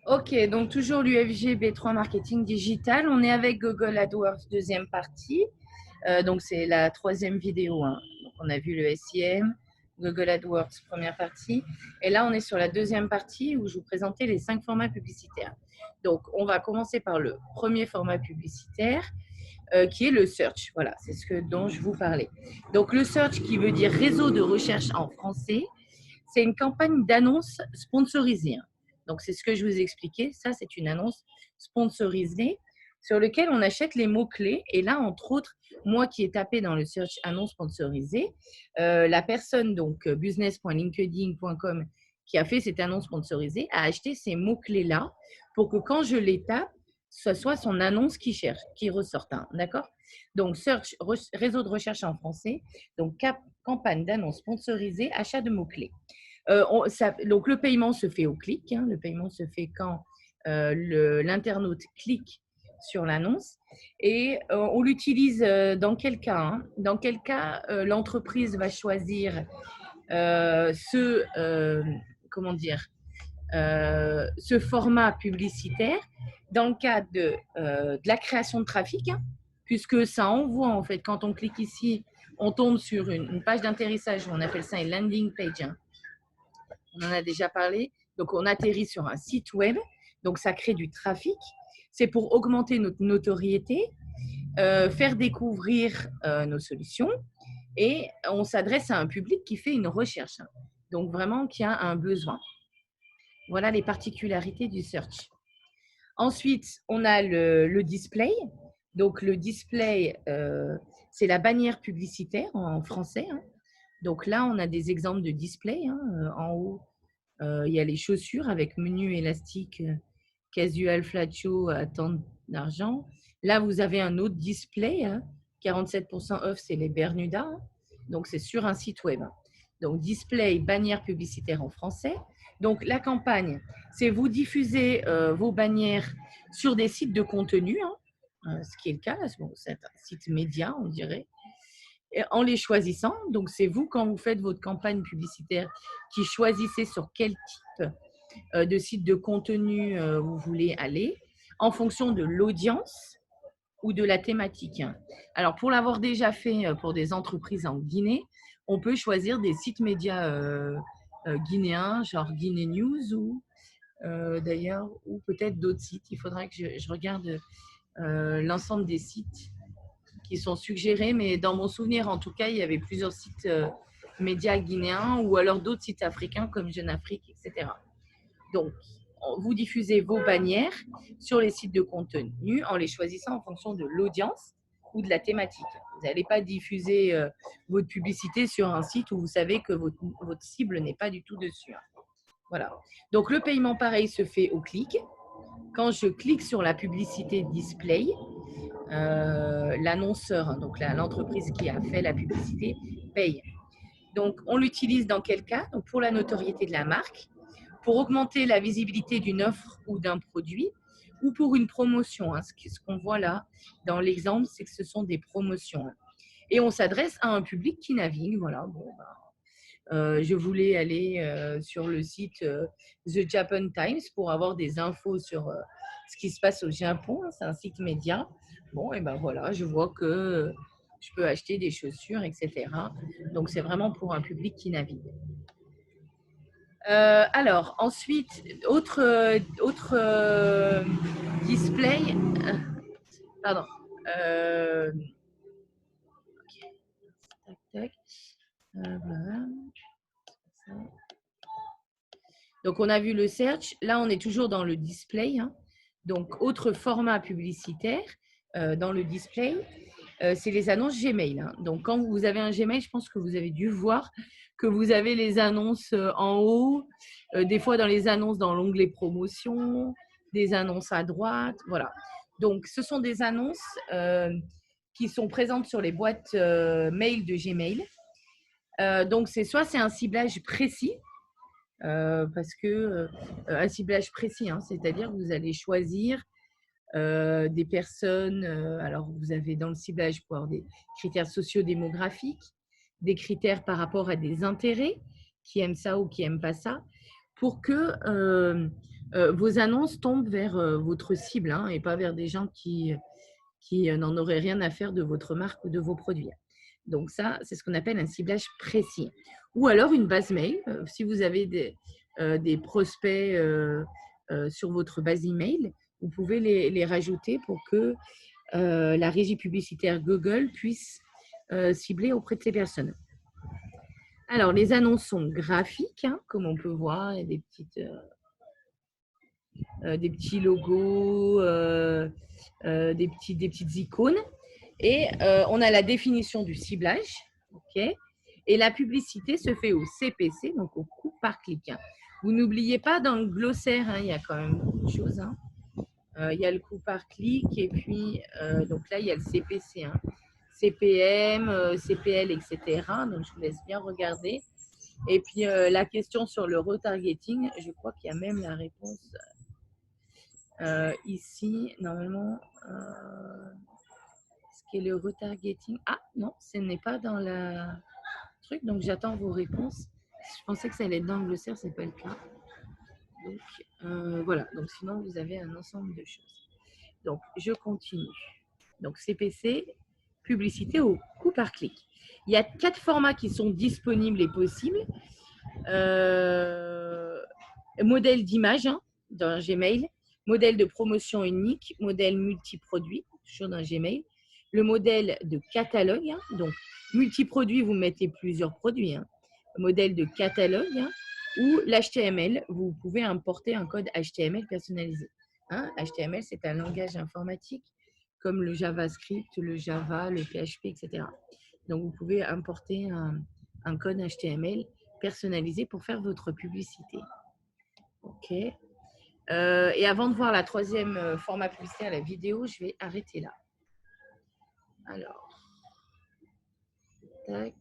Ok, donc toujours l'UFG B3 Marketing Digital. On est avec Google AdWords, deuxième partie. Donc, c'est la troisième vidéo, hein. Donc, on a vu le SIM, Google AdWords, première partie. Et là, on est sur la deuxième partie où je vous présentais les 5 formats publicitaires. Donc, on va commencer par le premier format publicitaire qui est le search. Voilà, c'est dont je vous parlais. Donc, le search qui veut dire réseau de recherche en français, c'est une campagne d'annonce sponsorisée, hein. Donc, c'est ce que je vous expliquais. Ça, c'est une annonce sponsorisée sur laquelle on achète les mots-clés. Et là, entre autres, moi qui ai tapé dans le search annonce sponsorisée, la personne, donc business.linkedin.com, qui a fait cette annonce sponsorisée, a acheté ces mots-clés-là pour que quand je les tape, ce soit son annonce qui cherche, qui ressorte, hein, d'accord? Donc, search, réseau de recherche en français, donc campagne d'annonce sponsorisée, achat de mots-clés. Donc, le paiement se fait au clic, hein. Le paiement se fait quand l'internaute clique sur l'annonce. Et on l'utilise dans quel cas, hein? Dans quel cas l'entreprise va choisir comment dire, ce format publicitaire dans le cadre de la création de trafic, hein, puisque ça envoie, en fait, quand on clique ici, on tombe sur une page d'atterrissage, on appelle ça une landing page, hein. On en a déjà parlé. Donc, on atterrit sur un site web. Donc, ça crée du trafic. C'est pour augmenter notre notoriété, faire découvrir nos solutions. Et on s'adresse à un public qui fait une recherche, hein. Donc, vraiment, qui a un besoin. Voilà les particularités du search. Ensuite, on a le display. Donc, le display, c'est la bannière publicitaire en français, hein. Donc là, on a des exemples de display, hein. En haut, il y a les chaussures avec menu élastique casual flat show à tant d'argent. Là, vous avez un autre display, hein, 47% off, c'est les Bermudas, hein. Donc, c'est sur un site web. Donc, display, bannière publicitaire en français. Donc, la campagne, c'est vous diffusez vos bannières sur des sites de contenu, hein, ce qui est le cas, bon, c'est un site média, on dirait, en les choisissant. Donc, c'est vous, quand vous faites votre campagne publicitaire, qui choisissez sur quel type de site de contenu vous voulez aller, en fonction de l'audience ou de la thématique. Alors, pour l'avoir déjà fait pour des entreprises en Guinée, on peut choisir des sites médias guinéens, genre Guinée News ou d'ailleurs, ou peut-être d'autres sites. Il faudra que je regarde l'ensemble des sites qui sont suggérés, mais dans mon souvenir, en tout cas, il y avait plusieurs sites médias guinéens ou alors d'autres sites africains comme Jeune Afrique, etc. Donc, vous diffusez vos bannières sur les sites de contenu en les choisissant en fonction de l'audience ou de la thématique. Vous n'allez pas diffuser votre publicité sur un site où vous savez que votre cible n'est pas du tout dessus, hein. Voilà. Donc, le paiement, pareil, se fait au clic. Quand je clique sur la publicité display, l'annonceur, donc l'entreprise qui a fait la publicité, paye. Donc, on l'utilise dans quel cas? Donc, pour la notoriété de la marque, pour augmenter la visibilité d'une offre ou d'un produit, ou pour une promotion, hein. Ce qu'on voit là dans l'exemple, c'est que ce sont des promotions, hein. Et on s'adresse à un public qui navigue. Voilà. Bon, je voulais aller sur le site The Japan Times pour avoir des infos sur ce qui se passe au Japon, hein. C'est un site média. Bon, et ben voilà, je vois que je peux acheter des chaussures, etc. Donc, c'est vraiment pour un public qui navigue. Alors, ensuite, autre display. Pardon. Euh, tac, tac. Voilà. Donc, on a vu le search. Là, on est toujours dans le display, hein. Donc, autre format publicitaire dans le display, c'est les annonces Gmail, hein. Donc, quand vous avez un Gmail, je pense que vous avez dû voir que vous avez les annonces en haut, des fois dans les annonces dans l'onglet promotion, des annonces à droite. Voilà. Donc, ce sont des annonces qui sont présentes sur les boîtes mail de Gmail. Donc, soit c'est un ciblage précis, parce que un ciblage précis, hein, c'est-à-dire que vous allez choisir des personnes. Alors, vous avez dans le ciblage pour avoir des critères sociodémographiques, des critères par rapport à des intérêts, qui aiment ça ou qui n'aiment pas ça, pour que vos annonces tombent vers votre cible hein, et pas vers des gens qui n'en auraient rien à faire de votre marque ou de vos produits. Donc ça, c'est ce qu'on appelle un ciblage précis. Ou alors une base mail, si vous avez des prospects sur votre base email, vous pouvez les rajouter pour que la régie publicitaire Google puisse cibler auprès de ces personnes. Alors, les annonces sont graphiques, hein, comme on peut voir, il y a des petits logos, des petites icônes. Et on a la définition du ciblage, ok. Et la publicité se fait au CPC, donc au coût par clic. Vous n'oubliez pas, dans le glossaire, hein, il y a quand même beaucoup de choses. Hein. Il y a le coût par clic et puis donc là, il y a le CPC, hein. CPM, CPL, etc. Donc, je vous laisse bien regarder. Et puis, la question sur le retargeting, je crois qu'il y a même la réponse ici, normalement. Ce qui est le retargeting. Ah, non, ce n'est pas dans la truc, donc j'attends vos réponses. Je pensais que ça allait être dans le glossaire, ce n'est pas le cas. Donc, voilà. Donc, sinon, vous avez un ensemble de choses. Donc, je continue. Donc, CPC, publicité au coût par clic. Il y a 4 formats qui sont disponibles et possibles. Modèle d'image hein, dans Gmail, modèle de promotion unique, modèle multiproduit, toujours dans Gmail, le modèle de catalogue, hein, donc multiproduit, vous mettez plusieurs produits, hein, modèle de catalogue, hein, ou l'HTML, vous pouvez importer un code HTML personnalisé. Hein. HTML, c'est un langage informatique comme le JavaScript, le Java, le PHP, etc. Donc, vous pouvez importer un code HTML personnalisé pour faire votre publicité. OK. Et avant de voir la troisième format publicitaire, la vidéo, je vais arrêter là. Alors, tac.